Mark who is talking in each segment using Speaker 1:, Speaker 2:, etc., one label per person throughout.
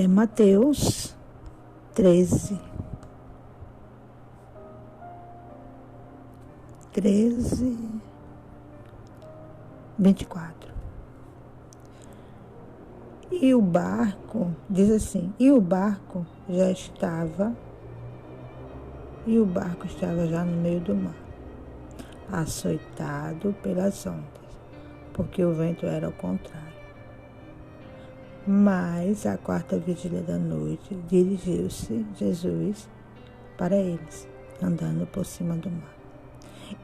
Speaker 1: Mateus 13, 24. E o barco, diz assim, e o barco estava já no meio do mar, açoitado pelas ondas, porque o vento era ao contrário. Mas, à quarta vigília da noite, dirigiu-se Jesus para eles, andando por cima do mar.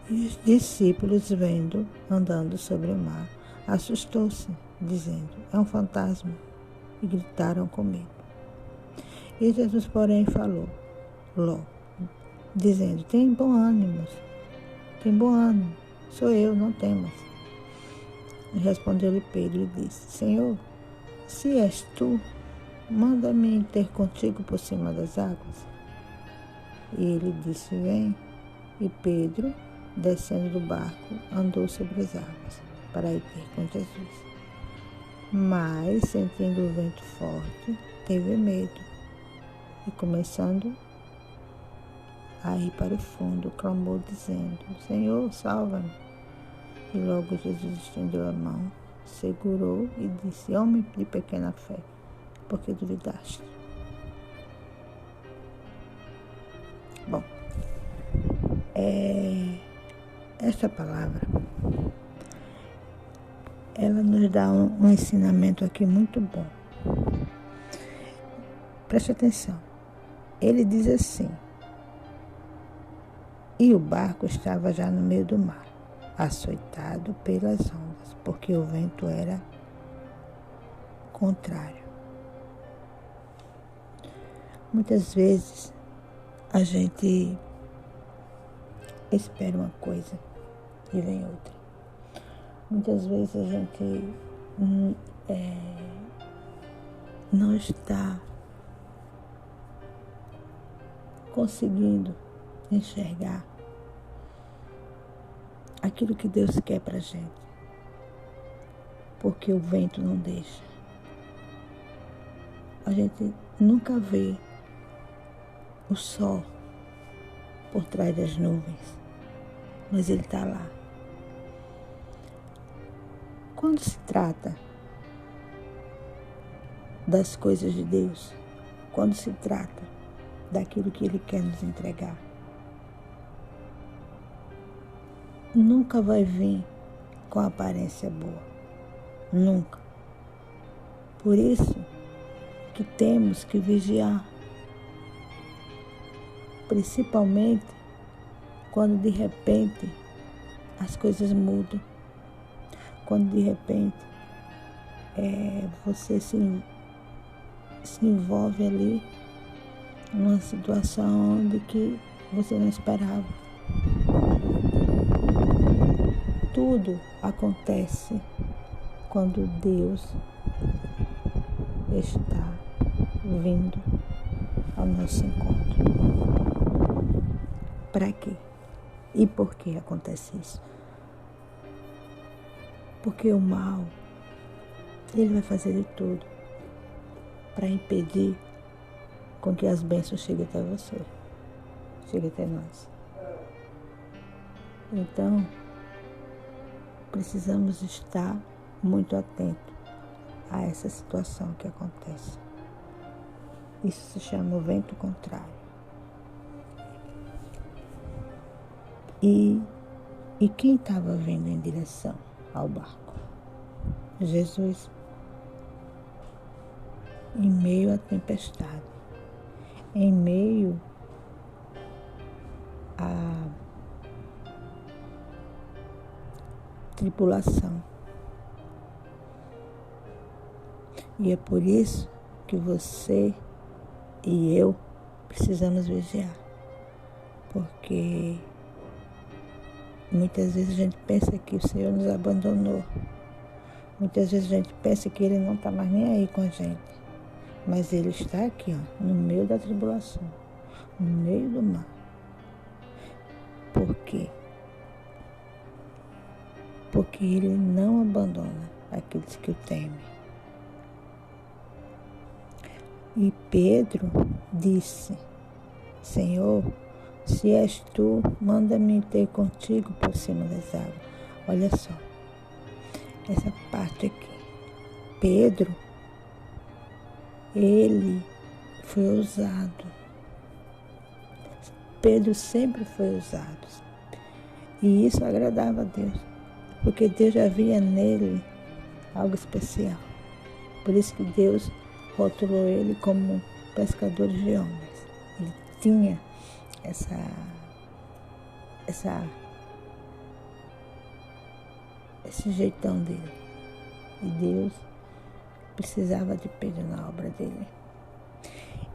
Speaker 1: E os discípulos, vendo andando sobre o mar, assustou-se, dizendo, é um fantasma, e gritaram com medo. E Jesus, porém, falou logo, dizendo, tem bom ânimo, sou eu, não temas. E respondeu-lhe Pedro e disse, Senhor, se és tu, manda-me ter contigo por cima das águas. E ele disse, vem. E Pedro, descendo do barco, andou sobre as águas, para ir ter com Jesus. Mas, sentindo o vento forte, teve medo. E começando a ir para o fundo, clamou, dizendo, Senhor, salva-me. E logo Jesus estendeu a mão, segurou e disse, homem de pequena fé, por que duvidaste? Bom, esta palavra, ela nos dá um ensinamento aqui muito bom. Preste atenção. Ele diz assim, e o barco estava já no meio do mar, açoitado pelas ondas, porque o vento era contrário. Muitas vezes a gente espera uma coisa e vem outra. Muitas vezes a gente não está conseguindo enxergar aquilo que Deus quer pra gente, porque o vento não deixa. A gente nunca vê o sol por trás das nuvens, mas ele está lá. Quando se trata das coisas de Deus, quando se trata daquilo que Ele quer nos entregar, nunca vai vir com aparência boa. Nunca. Por isso que temos que vigiar. Principalmente quando de repente as coisas mudam. Quando de repente você se envolve ali numa situação onde que você não esperava. Tudo acontece quando Deus está vindo ao nosso encontro. Para quê? E por que acontece isso? Porque o mal, ele vai fazer de tudo para impedir com que as bênçãos cheguem até você, cheguem até nós. Então, precisamos estar muito atentos a essa situação que acontece. Isso se chama o vento contrário. E quem estava vindo em direção ao barco? Jesus, em meio à tempestade, em meio à tribulação. E é por isso que você e eu precisamos vigiar. Porque muitas vezes a gente pensa que o Senhor nos abandonou. Muitas vezes a gente pensa que Ele não está mais nem aí com a gente. Mas Ele está aqui, ó, no meio da tribulação, no meio do mar. Por quê? Porque Ele não abandona aqueles que o temem. E Pedro disse: Senhor, se és tu, manda-me ter contigo por cima das águas. Olha só, essa parte aqui. Pedro, ele foi ousado. Pedro sempre foi ousado. E isso agradava a Deus, porque Deus já via nele algo especial. Por isso que Deus rotulou ele como pescador de homens. Ele tinha esse jeitão dele. E Deus precisava de Pedro na obra dele.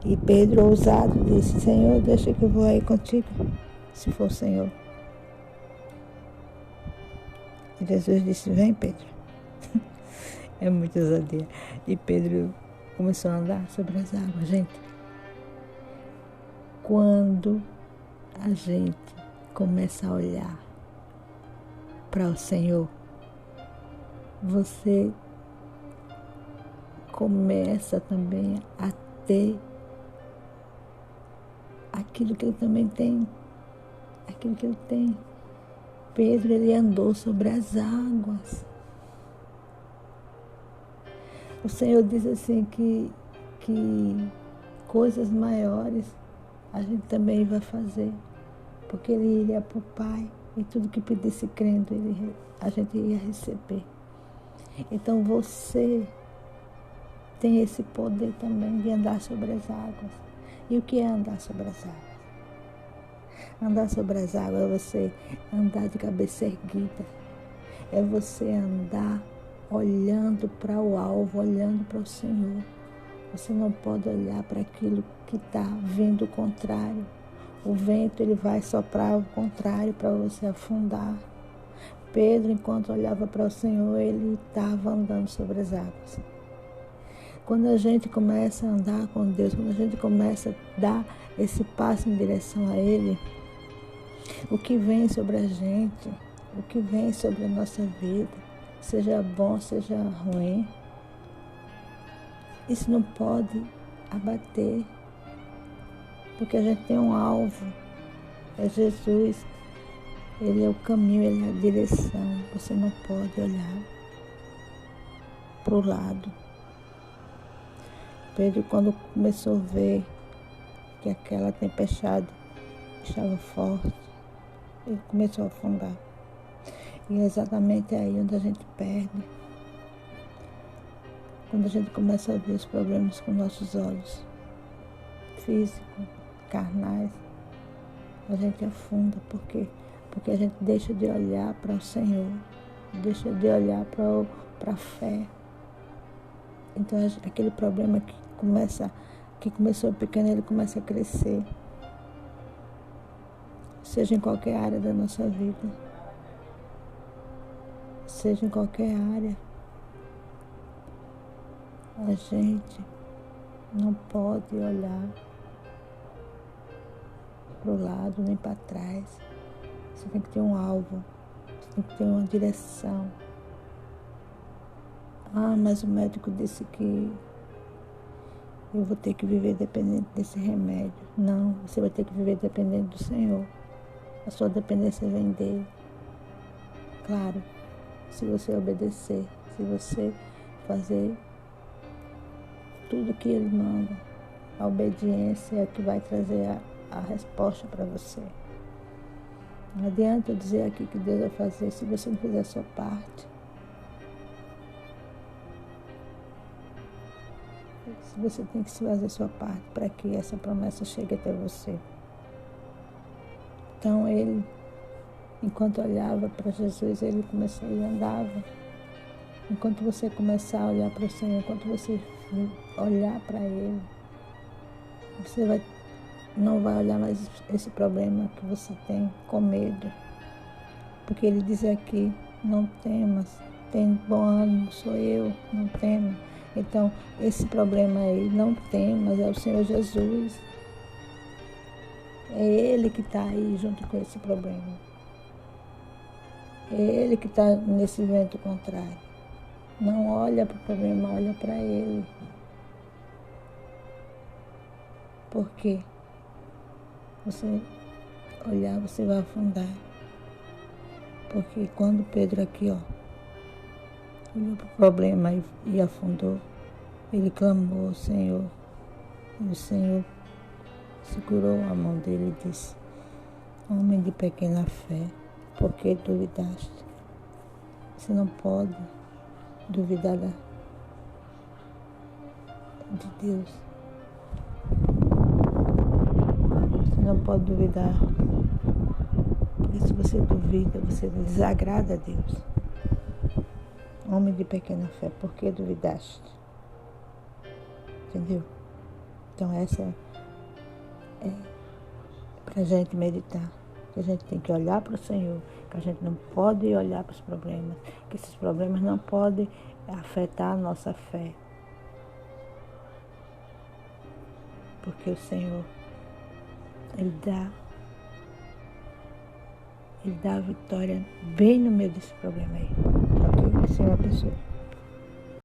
Speaker 1: E Pedro, ousado, disse: Senhor, deixa que eu vou aí contigo, se for o Senhor. E Jesus disse: vem, Pedro. É muita ousadia. E Pedro começou a andar sobre as águas. Gente, quando a gente começa a olhar para o Senhor, você começa também a ter aquilo que ele também tem. Aquilo que ele tem. Pedro, ele andou sobre as águas. O Senhor diz assim que coisas maiores a gente também vai fazer, porque ele iria para o Pai e tudo que pedisse crendo a gente ia receber. Então você tem esse poder também de andar sobre as águas. E o que é andar sobre as águas? Andar sobre as águas é você andar de cabeça erguida, é você andar olhando para o alvo, olhando para o Senhor. Você não pode olhar para aquilo que está vindo contrário. O vento, ele vai soprar o contrário para você afundar. Pedro, enquanto olhava para o Senhor, ele estava andando sobre as águas. Quando a gente começa a andar com Deus, quando a gente começa a dar esse passo em direção a Ele, o que vem sobre a gente, o que vem sobre a nossa vida, seja bom, seja ruim, isso não pode abater, porque a gente tem um alvo, é Jesus, Ele é o caminho, Ele é a direção, você não pode olhar para o lado. Pedro, quando começou a ver que aquela tempestade estava forte, ele começou a afundar. E é exatamente aí onde a gente perde. Quando a gente começa a ver os problemas com nossos olhos físicos, carnais, a gente afunda. Por quê? Porque a gente deixa de olhar para o Senhor, deixa de olhar para a fé. Então aquele problema que começou pequeno, ele começa a crescer. Seja em qualquer área da nossa vida. Seja em qualquer área. A gente não pode olhar para o lado nem para trás. Você tem que ter um alvo. Você tem que ter uma direção. Ah, mas o médico disse que eu vou ter que viver dependente desse remédio. Não, você vai ter que viver dependente do Senhor. A sua dependência vem dele. Claro, se você obedecer, se você fazer tudo que ele manda, a obediência é o que vai trazer a resposta para você. Não adianta eu dizer aqui que Deus vai fazer se você não fizer a sua parte. Você tem que fazer a sua parte para que essa promessa chegue até você. Então ele, enquanto olhava para Jesus, ele começou e andava. Enquanto você começar a olhar para o Senhor, enquanto você olhar para Ele, você não vai olhar mais esse problema que você tem com medo. Porque Ele diz aqui, não temas, tem bom ânimo, sou eu, não tema. Então, esse problema aí, não temas, é o Senhor Jesus. É Ele que está aí junto com esse problema. É Ele que está nesse vento contrário. Não olha para o problema, olha para Ele. Porque você olhar, você vai afundar. Porque quando Pedro aqui, olhou para o problema e afundou, ele clamou ao Senhor. E o Senhor segurou a mão dele e disse: homem de pequena fé, por que duvidaste? Você não pode duvidar de Deus. Você não pode duvidar. Porque se você duvida, você desagrada a Deus. Homem de pequena fé, por que duvidaste? Entendeu? Então essa é para a gente meditar. Que a gente tem que olhar para o Senhor, que a gente não pode olhar para os problemas, que esses problemas não podem afetar a nossa fé. Porque o Senhor, Ele dá a vitória bem no meio desse problema aí. Ok? Que o Senhor abençoe.